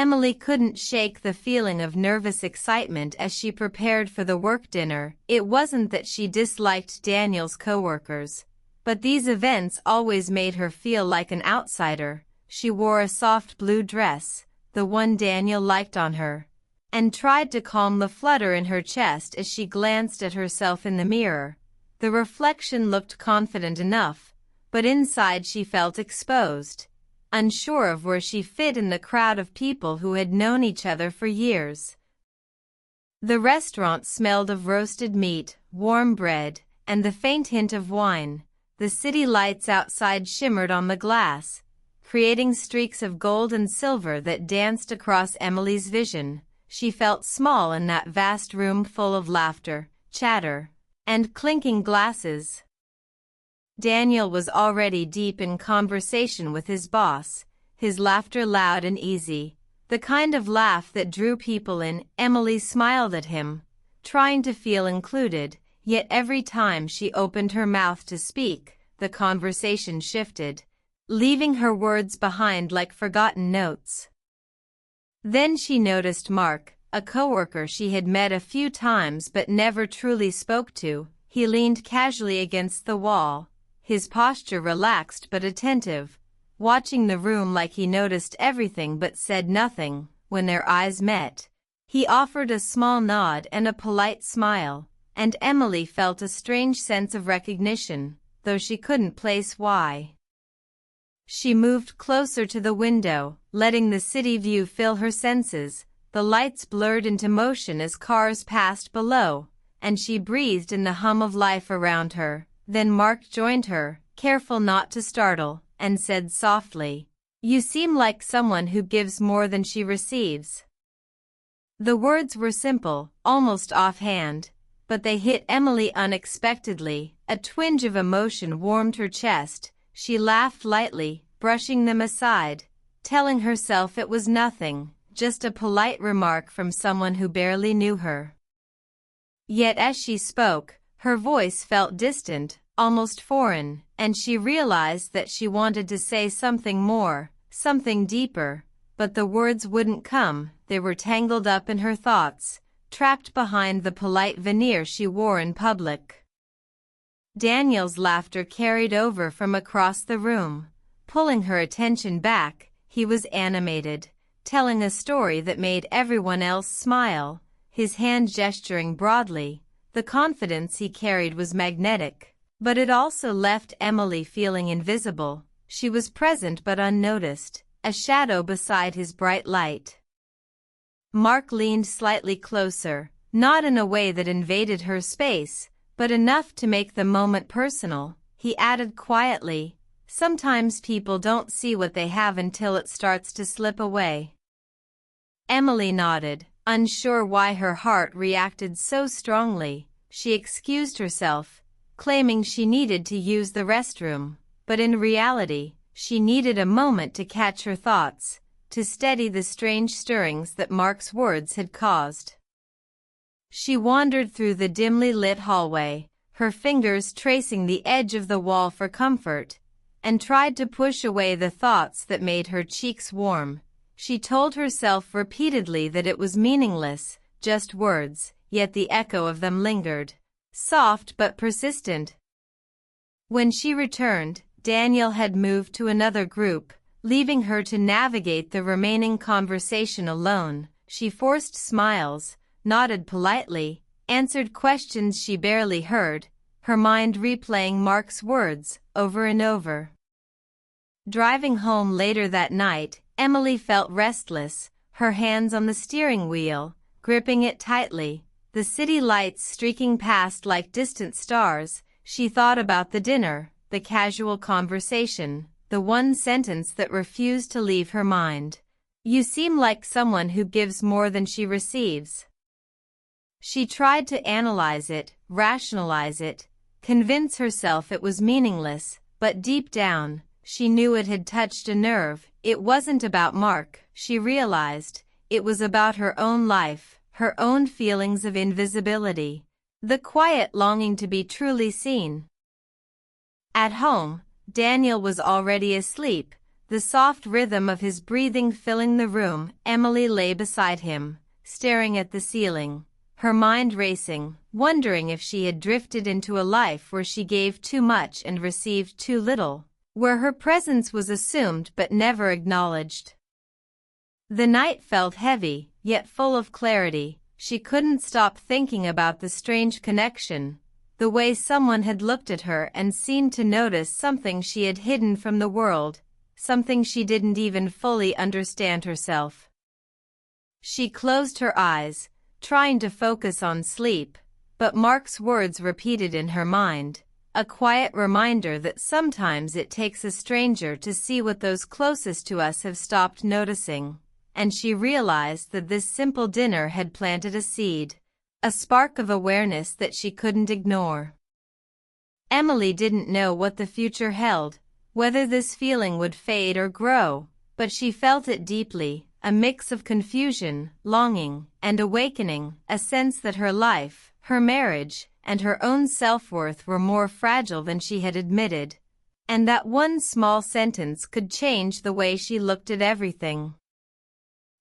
Emily couldn't shake the feeling of nervous excitement as she prepared for the work dinner. It wasn't that she disliked Daniel's coworkers, but these events always made her feel like an outsider. She wore a soft blue dress, the one Daniel liked on her, and tried to calm the flutter in her chest as she glanced at herself in the mirror. The reflection looked confident enough, but inside she felt exposed, unsure of where she fit in the crowd of people who had known each other for years. The restaurant smelled of roasted meat, warm bread, and the faint hint of wine. The city lights outside shimmered on the glass, creating streaks of gold and silver that danced across Emily's vision. She felt small in that vast room full of laughter, chatter, and clinking glasses. Daniel was already deep in conversation with his boss, his laughter loud and easy, the kind of laugh that drew people in. Emily smiled at him, trying to feel included, yet every time she opened her mouth to speak, the conversation shifted, leaving her words behind like forgotten notes. Then she noticed Mark, a coworker she had met a few times but never truly spoke to. He leaned casually against the wall, his posture relaxed but attentive, watching the room like he noticed everything but said nothing. When their eyes met, he offered a small nod and a polite smile, and Emily felt a strange sense of recognition, though she couldn't place why. She moved closer to the window, letting the city view fill her senses. The lights blurred into motion as cars passed below, and she breathed in the hum of life around her. Then Mark joined her, careful not to startle, and said softly, "You seem like someone who gives more than she receives." The words were simple, almost offhand, but they hit Emily unexpectedly. A twinge of emotion warmed her chest. She laughed lightly, brushing them aside, telling herself it was nothing, just a polite remark from someone who barely knew her. Yet as she spoke, her voice felt distant, almost foreign, and she realized that she wanted to say something more, something deeper, but the words wouldn't come. They were tangled up in her thoughts, trapped behind the polite veneer she wore in public. Daniel's laughter carried over from across the room, pulling her attention back. He was animated, telling a story that made everyone else smile, his hand gesturing broadly. The confidence he carried was magnetic, but it also left Emily feeling invisible. She was present but unnoticed, a shadow beside his bright light. Mark leaned slightly closer, not in a way that invaded her space, but enough to make the moment personal. He added quietly, "Sometimes people don't see what they have until it starts to slip away." Emily nodded, unsure why her heart reacted so strongly. She excused herself, claiming she needed to use the restroom, but in reality, she needed a moment to catch her thoughts, to steady the strange stirrings that Mark's words had caused. She wandered through the dimly lit hallway, her fingers tracing the edge of the wall for comfort, and tried to push away the thoughts that made her cheeks warm. She told herself repeatedly that it was meaningless, just words, yet the echo of them lingered, soft but persistent. When she returned, Daniel had moved to another group, leaving her to navigate the remaining conversation alone. She forced smiles, nodded politely, answered questions she barely heard, her mind replaying Mark's words over and over. Driving home later that night, Emily felt restless, her hands on the steering wheel, gripping it tightly, the city lights streaking past like distant stars. She thought about the dinner, the casual conversation, the one sentence that refused to leave her mind. "You seem like someone who gives more than she receives." She tried to analyze it, rationalize it, convince herself it was meaningless, but deep down, she knew it had touched a nerve. It wasn't about Mark, she realized. It was about her own life, her own feelings of invisibility, the quiet longing to be truly seen. At home, Daniel was already asleep, the soft rhythm of his breathing filling the room. Emily lay beside him, staring at the ceiling, her mind racing, wondering if she had drifted into a life where she gave too much and received too little, where her presence was assumed but never acknowledged. The night felt heavy, yet full of clarity. She couldn't stop thinking about the strange connection, the way someone had looked at her and seemed to notice something she had hidden from the world, something she didn't even fully understand herself. She closed her eyes, trying to focus on sleep, but Mark's words repeated in her mind, a quiet reminder that sometimes it takes a stranger to see what those closest to us have stopped noticing. And she realized that this simple dinner had planted a seed, a spark of awareness that she couldn't ignore. Emily didn't know what the future held, whether this feeling would fade or grow, but she felt it deeply, a mix of confusion, longing, and awakening, a sense that her life, her marriage, and her own self-worth were more fragile than she had admitted, and that one small sentence could change the way she looked at everything.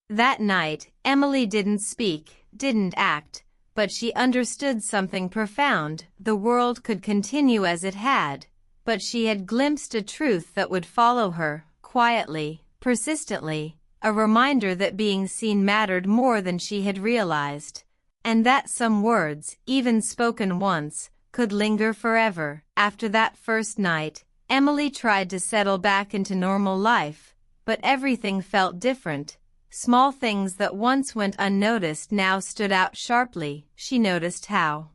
That night, Emily didn't speak, didn't act, but she understood something profound. The world could continue as it had, but she had glimpsed a truth that would follow her, quietly, persistently, a reminder that being seen mattered more than she had realized, and that some words, even spoken once, could linger forever. After that first night, Emily tried to settle back into normal life, but everything felt different. Small things that once went unnoticed now stood out sharply. She noticed how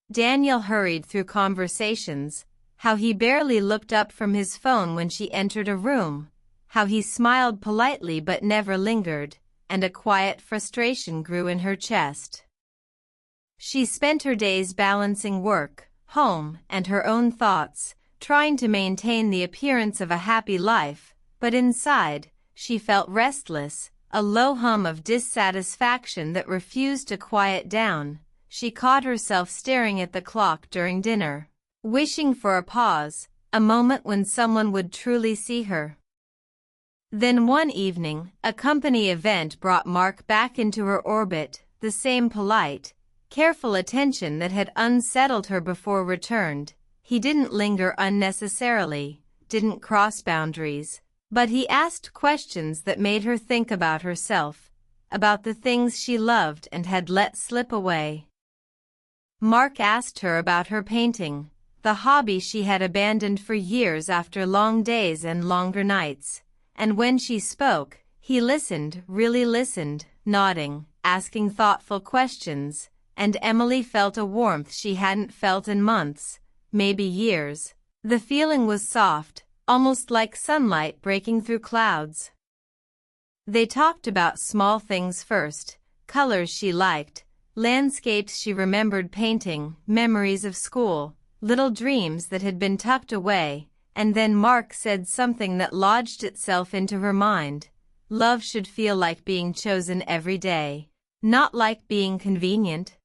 Daniel hurried through conversations, how he barely looked up from his phone when she entered a room, how he smiled politely but never lingered, and a quiet frustration grew in her chest. She spent her days balancing work, home, and her own thoughts, trying to maintain the appearance of a happy life, but inside, she felt restless, a low hum of dissatisfaction that refused to quiet down. She caught herself staring at the clock during dinner, wishing for a pause, a moment when someone would truly see her. Then one evening, a company event brought Mark back into her orbit. The same polite, careful attention that had unsettled her before returned. He didn't linger unnecessarily, didn't cross boundaries. But he asked questions that made her think about herself, about the things she loved and had let slip away. Mark asked her about her painting, the hobby she had abandoned for years after long days and longer nights, and when she spoke, he listened, really listened, nodding, asking thoughtful questions, and Emily felt a warmth she hadn't felt in months, maybe years. The feeling was soft, almost like sunlight breaking through clouds. They talked about small things first, colors she liked, landscapes she remembered painting, memories of school, little dreams that had been tucked away, and then Mark said something that lodged itself into her mind. Love should feel like being chosen every day, not like being convenient.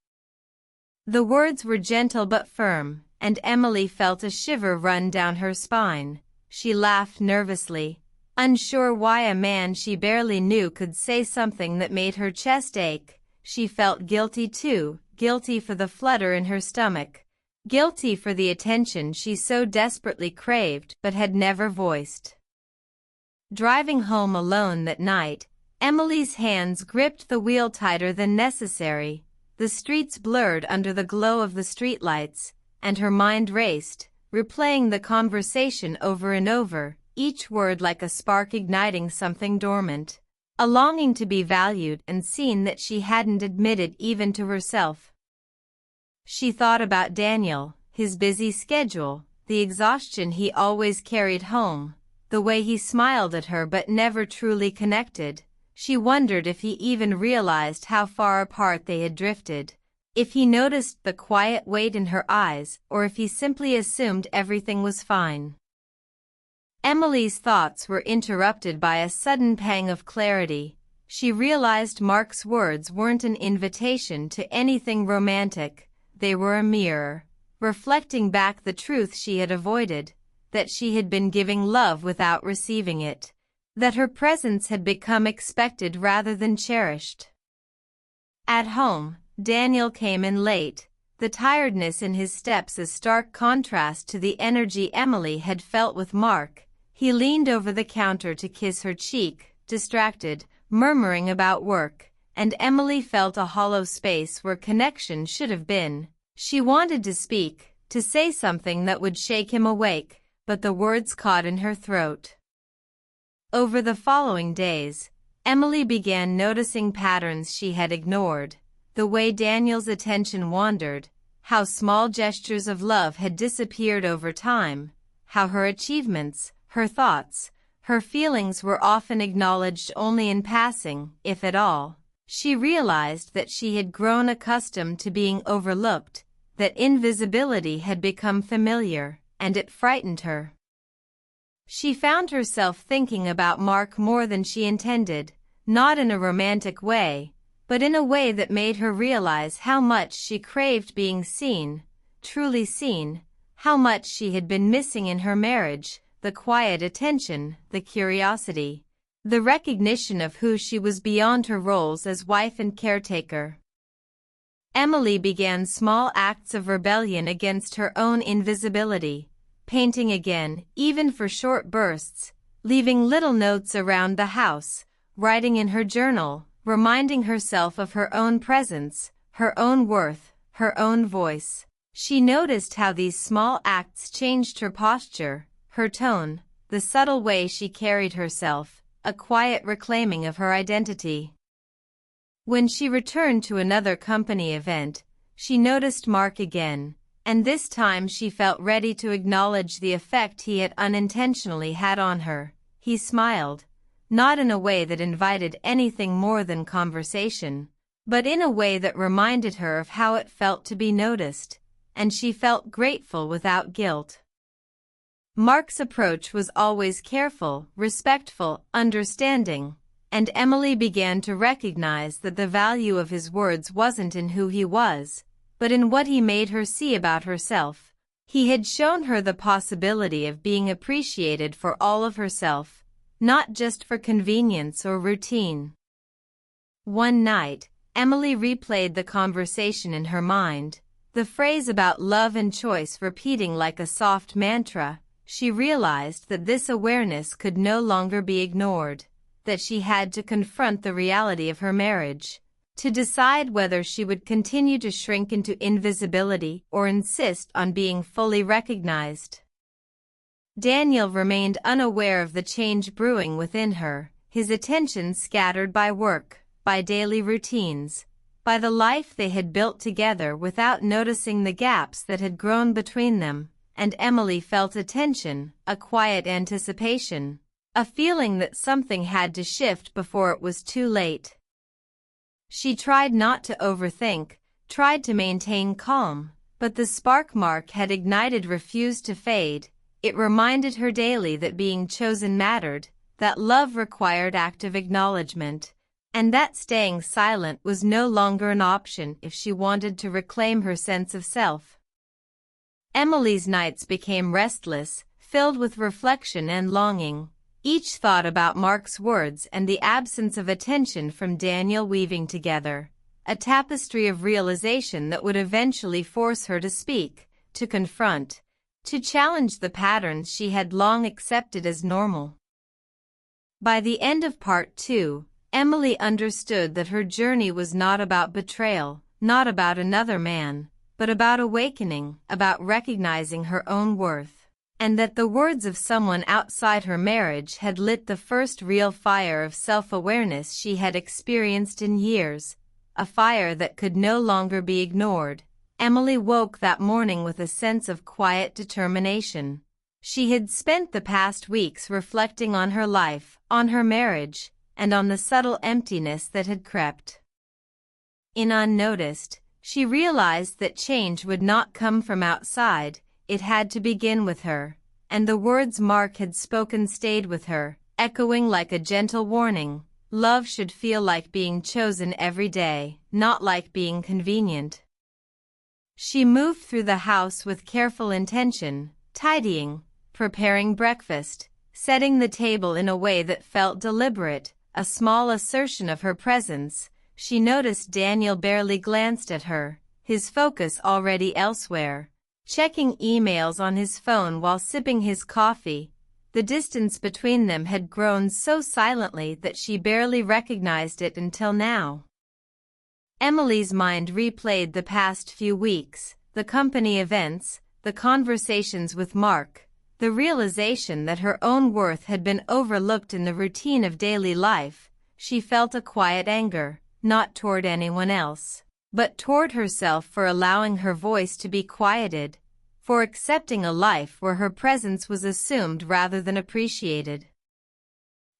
The words were gentle but firm, and Emily felt a shiver run down her spine. She laughed nervously, unsure why a man she barely knew could say something that made her chest ache. She felt guilty too, guilty for the flutter in her stomach, guilty for the attention she so desperately craved but had never voiced. Driving home alone that night, Emily's hands gripped the wheel tighter than necessary. The streets blurred under the glow of the streetlights, and her mind raced, replaying the conversation over and over, each word like a spark igniting something dormant, a longing to be valued and seen that she hadn't admitted even to herself. She thought about Daniel, his busy schedule, the exhaustion he always carried home, the way he smiled at her but never truly connected. She wondered if he even realized how far apart they had drifted, if he noticed the quiet weight in her eyes, or if he simply assumed everything was fine. Emily's thoughts were interrupted by a sudden pang of clarity. She realized Mark's words weren't an invitation to anything romantic. They were a mirror, reflecting back the truth she had avoided, that she had been giving love without receiving it, that her presence had become expected rather than cherished. At home, Daniel came in late, the tiredness in his steps a stark contrast to the energy Emily had felt with Mark. He leaned over the counter to kiss her cheek, distracted, murmuring about work, and Emily felt a hollow space where connection should have been. She wanted to speak, to say something that would shake him awake, but the words caught in her throat. Over the following days, Emily began noticing patterns she had ignored, the way Daniel's attention wandered, how small gestures of love had disappeared over time, how her achievements, her thoughts, her feelings were often acknowledged only in passing, if at all. She realized that she had grown accustomed to being overlooked, that invisibility had become familiar, and it frightened her. She found herself thinking about Mark more than she intended, not in a romantic way, but in a way that made her realize how much she craved being seen, truly seen, how much she had been missing in her marriage, the quiet attention, the curiosity, the recognition of who she was beyond her roles as wife and caretaker. Emily began small acts of rebellion against her own invisibility, painting again, even for short bursts, leaving little notes around the house, writing in her journal, reminding herself of her own presence, her own worth, her own voice. She noticed how these small acts changed her posture, her tone, the subtle way she carried herself, a quiet reclaiming of her identity. When she returned to another company event, she noticed Mark again, and this time she felt ready to acknowledge the effect he had unintentionally had on her. He smiled, not in a way that invited anything more than conversation, but in a way that reminded her of how it felt to be noticed, and she felt grateful without guilt. Mark's approach was always careful, respectful, understanding, and Emily began to recognize that the value of his words wasn't in who he was, but in what he made her see about herself. He had shown her the possibility of being appreciated for all of herself, not just for convenience or routine. One night, Emily replayed the conversation in her mind, the phrase about love and choice repeating like a soft mantra. She realized that this awareness could no longer be ignored, that she had to confront the reality of her marriage, to decide whether she would continue to shrink into invisibility or insist on being fully recognized. Daniel remained unaware of the change brewing within her, his attention scattered by work, by daily routines, by the life they had built together without noticing the gaps that had grown between them, and Emily felt a tension, a quiet anticipation, a feeling that something had to shift before it was too late. She tried not to overthink, tried to maintain calm, but the spark Mark had ignited refused to fade. It reminded her daily that being chosen mattered, that love required active acknowledgement, and that staying silent was no longer an option if she wanted to reclaim her sense of self. Emily's nights became restless, filled with reflection and longing, each thought about Mark's words and the absence of attention from Daniel weaving together, a tapestry of realization that would eventually force her to speak, to confront, to challenge the patterns she had long accepted as normal. By the end of part 2, Emily understood that her journey was not about betrayal, not about another man, but about awakening, about recognizing her own worth, and that the words of someone outside her marriage had lit the first real fire of self-awareness she had experienced in years, a fire that could no longer be ignored. Emily woke that morning with a sense of quiet determination. She had spent the past weeks reflecting on her life, on her marriage, and on the subtle emptiness that had crept in unnoticed. She realized that change would not come from outside, it had to begin with her, and the words Mark had spoken stayed with her, echoing like a gentle warning. Love should feel like being chosen every day, not like being convenient. She moved through the house with careful intention, tidying, preparing breakfast, setting the table in a way that felt deliberate, a small assertion of her presence. She noticed Daniel barely glanced at her, his focus already elsewhere, checking emails on his phone while sipping his coffee. The distance between them had grown so silently that she barely recognized it until now. Emily's mind replayed the past few weeks, the company events, the conversations with Mark, the realization that her own worth had been overlooked in the routine of daily life. She felt a quiet anger, not toward anyone else, but toward herself for allowing her voice to be quieted, for accepting a life where her presence was assumed rather than appreciated.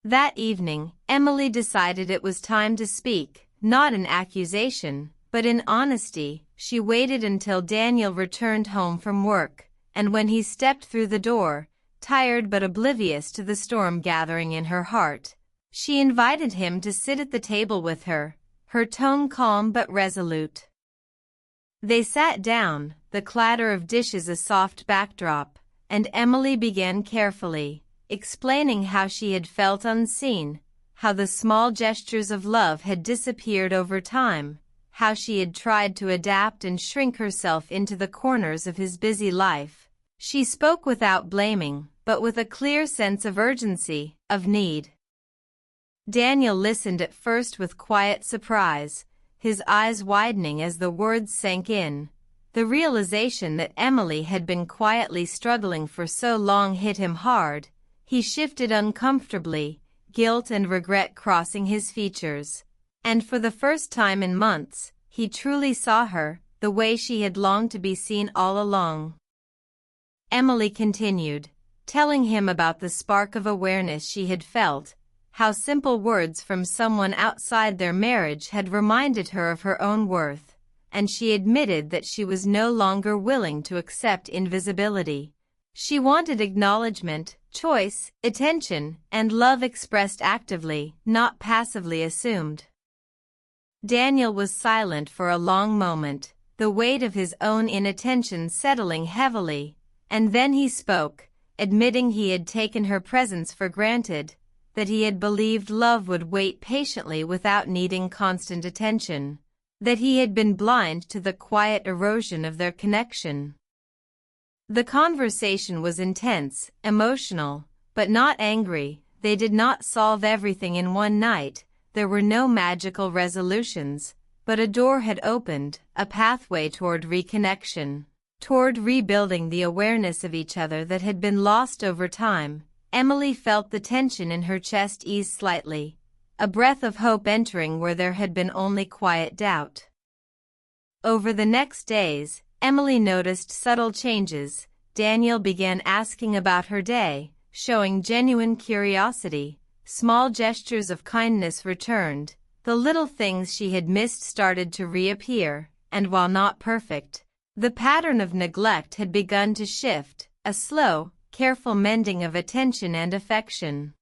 That evening, Emily decided it was time to speak, not in accusation, but in honesty. She waited until Daniel returned home from work, and when he stepped through the door, tired but oblivious to the storm gathering in her heart, she invited him to sit at the table with her, her tone calm but resolute. They sat down, the clatter of dishes a soft backdrop, and Emily began carefully, explaining how she had felt unseen, how the small gestures of love had disappeared over time, how she had tried to adapt and shrink herself into the corners of his busy life. She spoke without blaming, but with a clear sense of urgency, of need. Daniel listened at first with quiet surprise, his eyes widening as the words sank in. The realization that Emily had been quietly struggling for so long hit him hard. He shifted uncomfortably, guilt and regret crossing his features. And for the first time in months, he truly saw her, the way she had longed to be seen all along. Emily continued, telling him about the spark of awareness she had felt, how simple words from someone outside their marriage had reminded her of her own worth, and she admitted that she was no longer willing to accept invisibility. She wanted acknowledgement, choice, attention, and love expressed actively, not passively assumed. Daniel was silent for a long moment, the weight of his own inattention settling heavily, and then he spoke, admitting he had taken her presence for granted, that he had believed love would wait patiently without needing constant attention, that he had been blind to the quiet erosion of their connection. The conversation was intense, emotional, but not angry. They did not solve everything in one night. There were no magical resolutions, but a door had opened, a pathway toward reconnection, toward rebuilding the awareness of each other that had been lost over time. Emily felt the tension in her chest ease slightly, a breath of hope entering where there had been only quiet doubt. Over the next days, Emily noticed subtle changes. Daniel began asking about her day, showing genuine curiosity. Small gestures of kindness returned, the little things she had missed started to reappear, and while not perfect, the pattern of neglect had begun to shift, a slow, careful mending of attention and affection.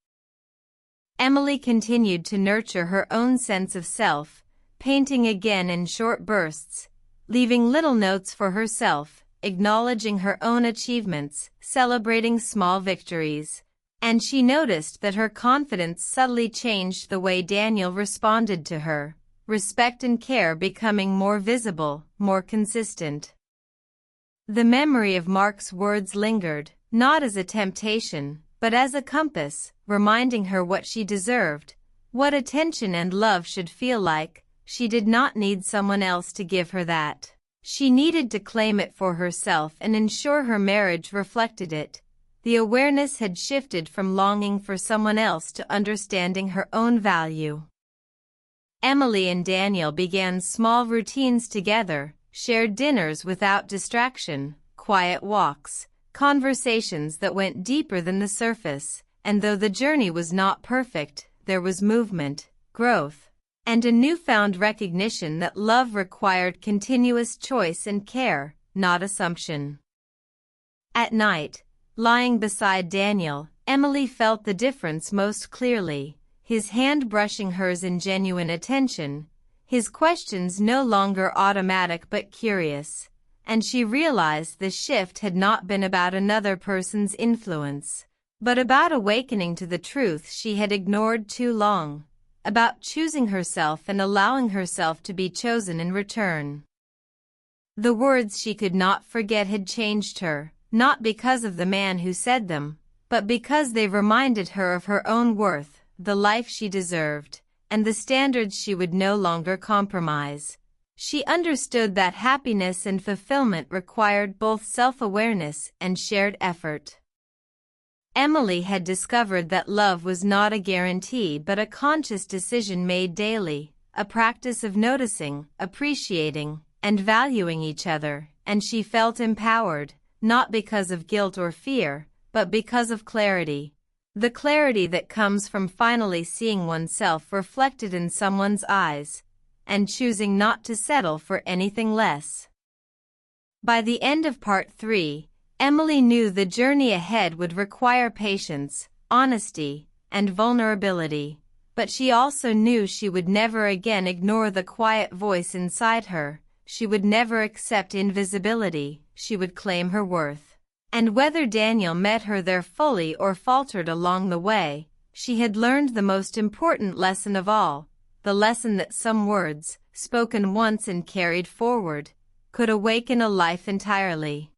Emily continued to nurture her own sense of self, painting again in short bursts, leaving little notes for herself, acknowledging her own achievements, celebrating small victories. And she noticed that her confidence subtly changed the way Daniel responded to her, respect and care becoming more visible, more consistent. The memory of Mark's words lingered, not as a temptation, but as a compass, reminding her what she deserved, what attention and love should feel like. She did not need someone else to give her that. She needed to claim it for herself and ensure her marriage reflected it. The awareness had shifted from longing for someone else to understanding her own value. Emily and Daniel began small routines together, shared dinners without distraction, quiet walks, conversations that went deeper than the surface, and though the journey was not perfect, there was movement, growth, and a newfound recognition that love required continuous choice and care, not assumption. At night, lying beside Daniel, Emily felt the difference most clearly, his hand brushing hers in genuine attention, his questions no longer automatic but curious, and she realized the shift had not been about another person's influence, but about awakening to the truth she had ignored too long, about choosing herself and allowing herself to be chosen in return. The words she could not forget had changed her, not because of the man who said them, but because they reminded her of her own worth, the life she deserved, and the standards she would no longer compromise. She understood that happiness and fulfillment required both self-awareness and shared effort. Emily had discovered that love was not a guarantee but a conscious decision made daily, a practice of noticing, appreciating, and valuing each other, and she felt empowered, not because of guilt or fear, but because of clarity. The clarity that comes from finally seeing oneself reflected in someone's eyes, and choosing not to settle for anything less. By the end of part 3, Emily knew the journey ahead would require patience, honesty, and vulnerability, but she also knew she would never again ignore the quiet voice inside her. She would never accept invisibility, she would claim her worth. And whether Daniel met her there fully or faltered along the way, she had learned the most important lesson of all, the lesson that some words, spoken once and carried forward, could awaken a life entirely.